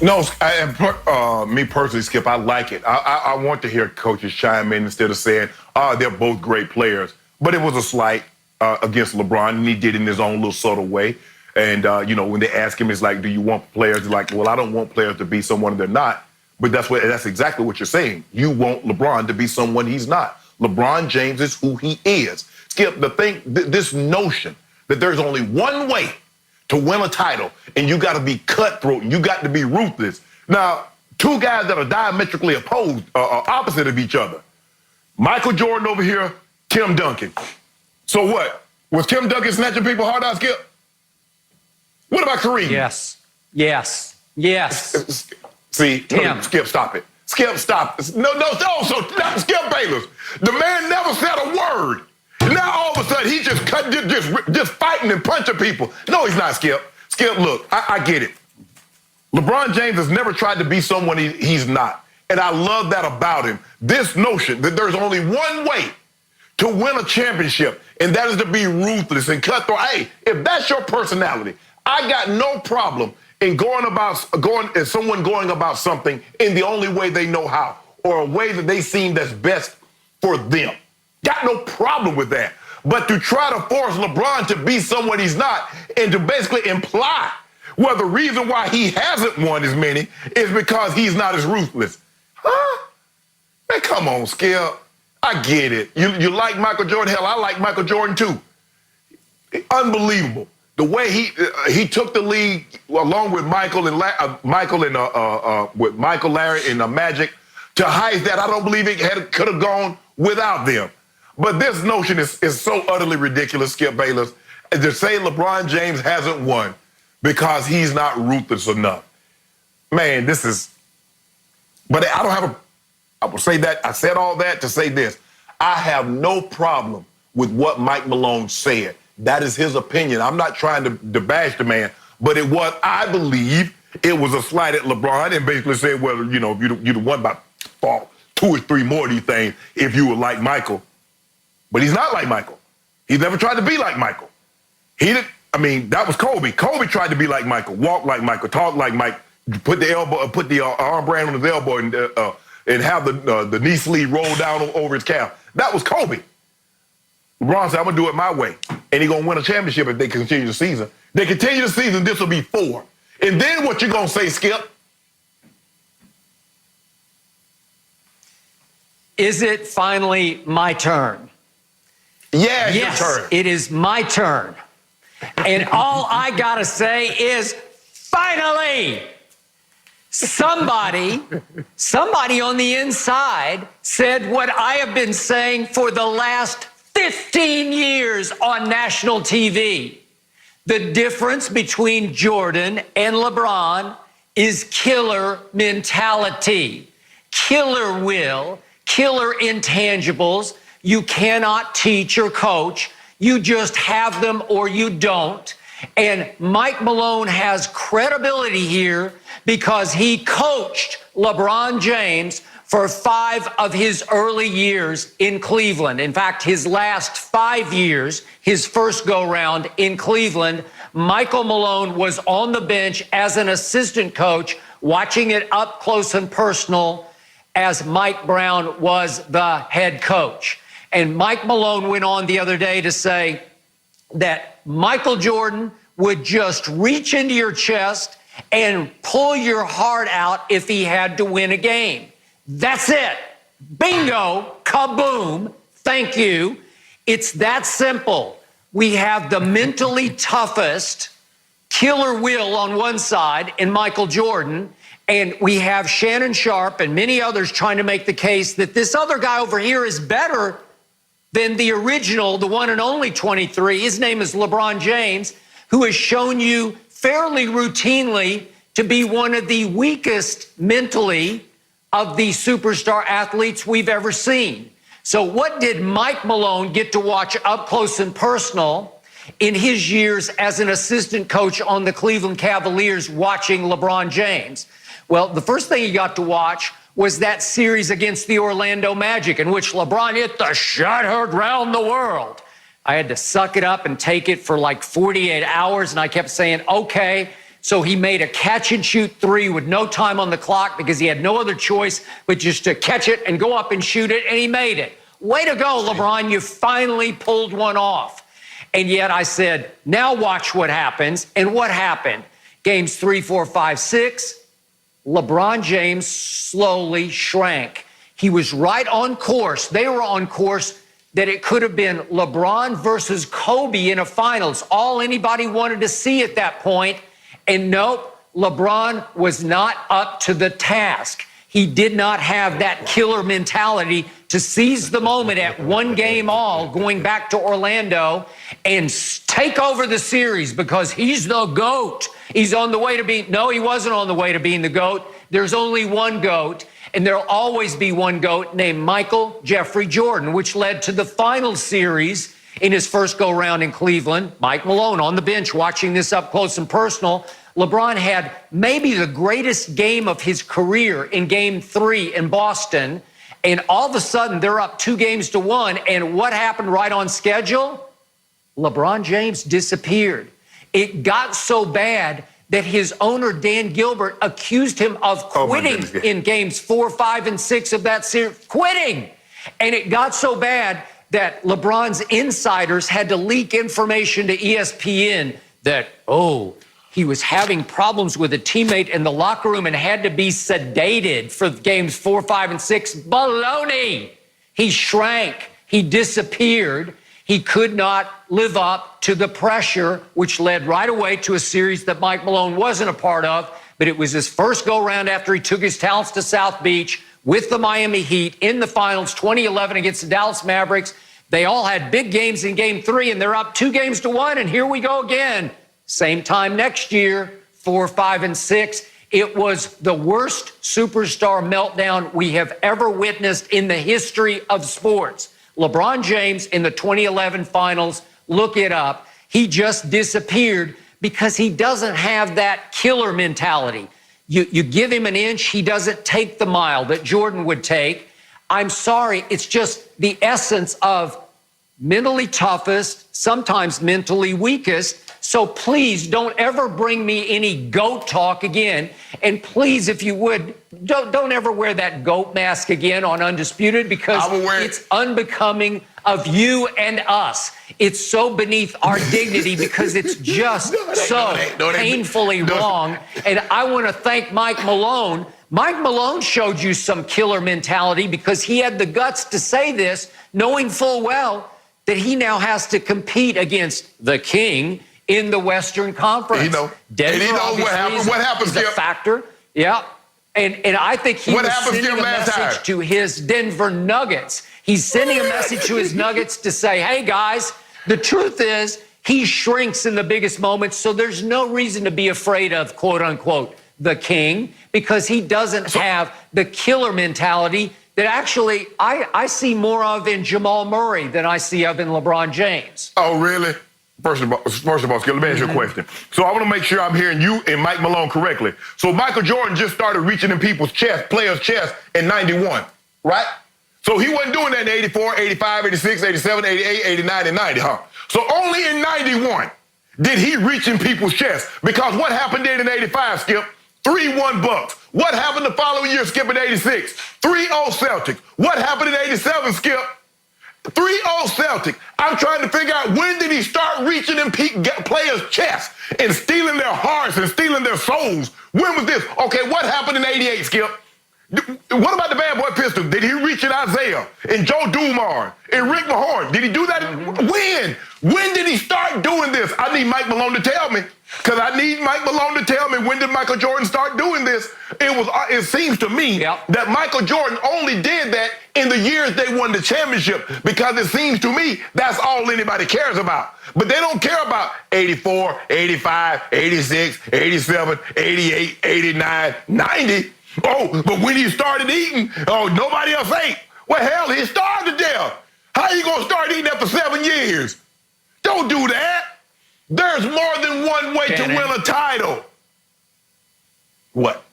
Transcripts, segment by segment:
No, me personally, Skip, I like it. I want to hear coaches chime in instead of saying, they're both great players. But it was a slight against LeBron, and he did it in his own little subtle way. And, when they ask him, it's like, do you want players? He's like, well, I don't want players to be someone they're not. But that's exactly what you're saying. You want LeBron to be someone he's not. LeBron James is who he is. Skip, this notion that there's only one way to win a title, and you got to be cutthroat, and you got to be ruthless. Now, two guys that are diametrically opposite of each other. Michael Jordan over here, Tim Duncan. So what? Was Tim Duncan snatching people hard out, Skip? What about Kareem? Yes. See, Tim. Skip, stop it. Skip, stop. No, Skip Bayless. The man never said a word. Now all of a sudden he's just fighting and punching people. No, he's not, Skip. Skip, look, I get it. LeBron James has never tried to be someone he's not. And I love that about him. This notion that there's only one way to win a championship, and that is to be ruthless and cutthroat. Hey, if that's your personality, I got no problem in someone going about something in the only way they know how, or a way that they seem that's best for them. Got no problem with that. But to try to force LeBron to be someone he's not, and to basically imply, well, the reason why he hasn't won as many is because he's not as ruthless. Huh? Man, come on, Skip. I get it. You like Michael Jordan? Hell, I like Michael Jordan too. Unbelievable. The way he took the league along with Michael, Larry, and Magic to heights that I don't believe it could have gone without them. But this notion is so utterly ridiculous, Skip Bayless, to say LeBron James hasn't won because he's not ruthless enough. Man, but I will say that, I said all that to say this. I have no problem with what Mike Malone said. That is his opinion. I'm not trying to bash the man, but I believe it was a slight at LeBron and basically said, well, you'd have won by 2 or 3 more of these things if you were like Michael. But he's not like Michael. He's never tried to be like Michael. That was Kobe. Kobe tried to be like Michael, walk like Michael, talk like Mike, put the arm brand on his elbow and have the knee sleeve roll down over his calf. That was Kobe. LeBron said, I'm going to do it my way. And he's going to win a championship if they continue the season. They continue the season, this will be 4. And then what you going to say, Skip? Is it finally my turn? Yeah, yes, your turn. It is my turn. And all I got to say is, finally! Somebody on the inside said what I have been saying for the last 15 years on national TV. The difference between Jordan and LeBron is killer mentality, killer will, killer intangibles. You cannot teach or coach. You just have them or you don't. And Mike Malone has credibility here because he coached LeBron James for 5 of his early years in Cleveland. In fact, his last 5 years, his first go-round in Cleveland, Michael Malone was on the bench as an assistant coach, watching it up close and personal as Mike Brown was the head coach. And Mike Malone went on the other day to say that Michael Jordan would just reach into your chest and pull your heart out if he had to win a game. That's it. Bingo, kaboom, thank you. It's that simple. We have the mentally toughest killer will on one side in Michael Jordan, and we have Shannon Sharpe and many others trying to make the case that this other guy over here is better than the original, the one and only 23. His name is LeBron James, who has shown you fairly routinely to be one of the weakest mentally of the superstar athletes we've ever seen. So what did Mike Malone get to watch up close and personal in his years as an assistant coach on the Cleveland Cavaliers watching LeBron James? Well, the first thing he got to watch was that series against the Orlando Magic in which LeBron hit the shot heard round the world. I had to suck it up and take it for like 48 hours, and I kept saying, okay, So he made a catch-and-shoot three with no time on the clock because he had no other choice but just to catch it and go up and shoot it, and he made it. Way to go, LeBron. You finally pulled one off. And yet I said, now watch what happens. And what happened? Games 3, 4, 5, 6, LeBron James slowly shrank. He was right on course. They were on course that it could have been LeBron versus Kobe in a finals. All anybody wanted to see at that point. And nope, LeBron was not up to the task. He did not have that killer mentality to seize the moment at one game all, going back to Orlando, and take over the series because he's the GOAT. He's on the way to being, no, he wasn't on the way to being the GOAT. There's only one GOAT, and there'll always be one GOAT named Michael Jeffrey Jordan, which led to the final series in his first go-round in Cleveland. Mike Malone on the bench watching this up close and personal. LeBron had maybe the greatest game of his career in Game 3 in Boston, and all of a sudden they're up 2-1, and what happened right on schedule? LeBron James disappeared. It got so bad that his owner, Dan Gilbert, accused him of quitting in Games 4, 5, and 6 of that series. Quitting! And it got so bad that LeBron's insiders had to leak information to ESPN that, he was having problems with a teammate in the locker room and had to be sedated for Games 4, 5, and 6. Baloney! He shrank. He disappeared. He could not live up to the pressure, which led right away to a series that Mike Malone wasn't a part of, but it was his first go-round after he took his talents to South Beach with the Miami Heat in the finals, 2011 against the Dallas Mavericks. They all had big games in Game 3, and they're up 2-1, and here we go again. Same time next year, 4, 5, and 6. It was the worst superstar meltdown we have ever witnessed in the history of sports. LeBron James in the 2011 finals, look it up. He just disappeared because he doesn't have that killer mentality. You give him an inch, he doesn't take the mile that Jordan would take. I'm sorry, it's just the essence of mentally toughest, sometimes mentally weakest. So please don't ever bring me any GOAT talk again. And please, if you would, don't ever wear that GOAT mask again on Undisputed because it's unbecoming of you and us. It's so beneath our dignity because it's just so painfully wrong. And I want to thank Mike Malone. Mike Malone showed you some killer mentality because he had the guts to say this, knowing full well that he now has to compete against the king in the Western Conference. And he knows what happens. What happens, Skip? A factor. Yeah. And I think he was sending a message to his Denver Nuggets. He's sending a message to his Nuggets to say, hey, guys, the truth is he shrinks in the biggest moments, so there's no reason to be afraid of, quote unquote, the king, because he doesn't have the killer mentality that actually I see more of in Jamal Murray than I see of in LeBron James. Oh, really? First of all, Skip, let me ask you a question. So I want to make sure I'm hearing you and Mike Malone correctly. So Michael Jordan just started reaching in people's chest, players' chest in 91, right? So he wasn't doing that in 84, 85, 86, 87, 88, 89, and 90, huh? So only in 91 did he reach in people's chest. Because what happened then in 85, Skip? 3-1 Bucks. What happened the following year, Skip, in 86? 3-0 Celtics. What happened in 87, Skip? 3-0 Celtics. I'm trying to figure out when did he start reaching in players' chests and stealing their hearts and stealing their souls? When was this? Okay, what happened in 88, Skip? What about the Bad Boy Pistols? Did he reach in Isaiah and Joe Dumars and Rick Mahorn? Did he do that? When? When did he start doing this? I need Mike Malone to tell me. Because I need Mike Malone to tell me, when did Michael Jordan start doing this? It seems to me that Michael Jordan only did that in the years they won the championship, because it seems to me that's all anybody cares about. But they don't care about 84, 85, 86, 87, 88, 89, 90. Oh, but when he started eating, nobody else ate. Well, hell, he starved to death. How you going to start eating after 7 years? Don't do that. There's more than one way to win a title. What?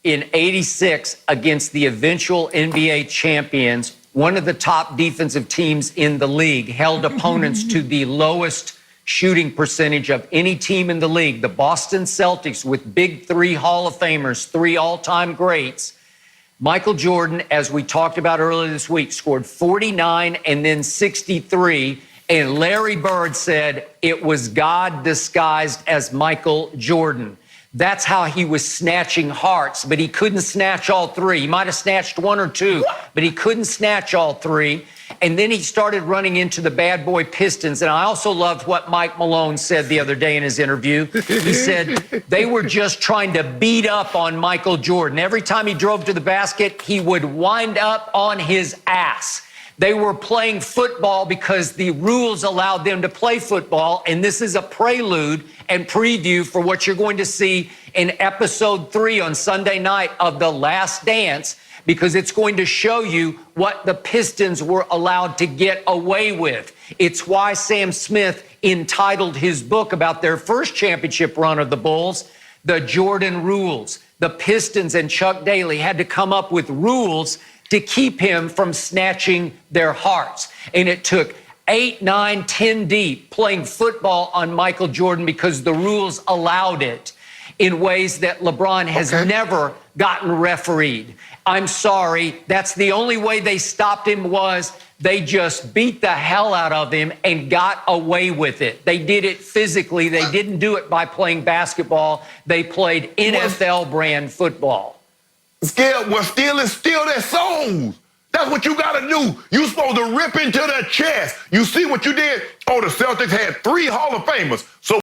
In 86, against the eventual NBA champions, one of the top defensive teams in the league held opponents to the lowest shooting percentage of any team in the league. The Boston Celtics, with big three Hall of Famers, three all-time greats. Michael Jordan, as we talked about earlier this week, scored 49 and then 63. And Larry Bird said it was God disguised as Michael Jordan. That's how he was snatching hearts, but he couldn't snatch all three. He might have snatched one or two, but he couldn't snatch all three. And then he started running into the bad boy Pistons. And I also loved what Mike Malone said the other day in his interview. He said they were just trying to beat up on Michael Jordan. Every time he drove to the basket, he would wind up on his ass. They were playing football because the rules allowed them to play football, and this is a prelude and preview for what you're going to see in episode 3 on Sunday night of The Last Dance, because it's going to show you what the Pistons were allowed to get away with. It's why Sam Smith entitled his book about their first championship run of the Bulls, The Jordan Rules. The Pistons and Chuck Daly had to come up with rules to keep him from snatching their hearts. And it took 8, 9, 10 deep playing football on Michael Jordan because the rules allowed it in ways that LeBron has never gotten refereed. I'm sorry, that's the only way they stopped him, was they just beat the hell out of him and got away with it. They did it physically. They didn't do it by playing basketball. They played NFL brand football. Scared, well, steal their souls. That's what you got to do. You supposed to rip into their chest. You see what you did? Oh, the Celtics had 3 Hall of Famers. So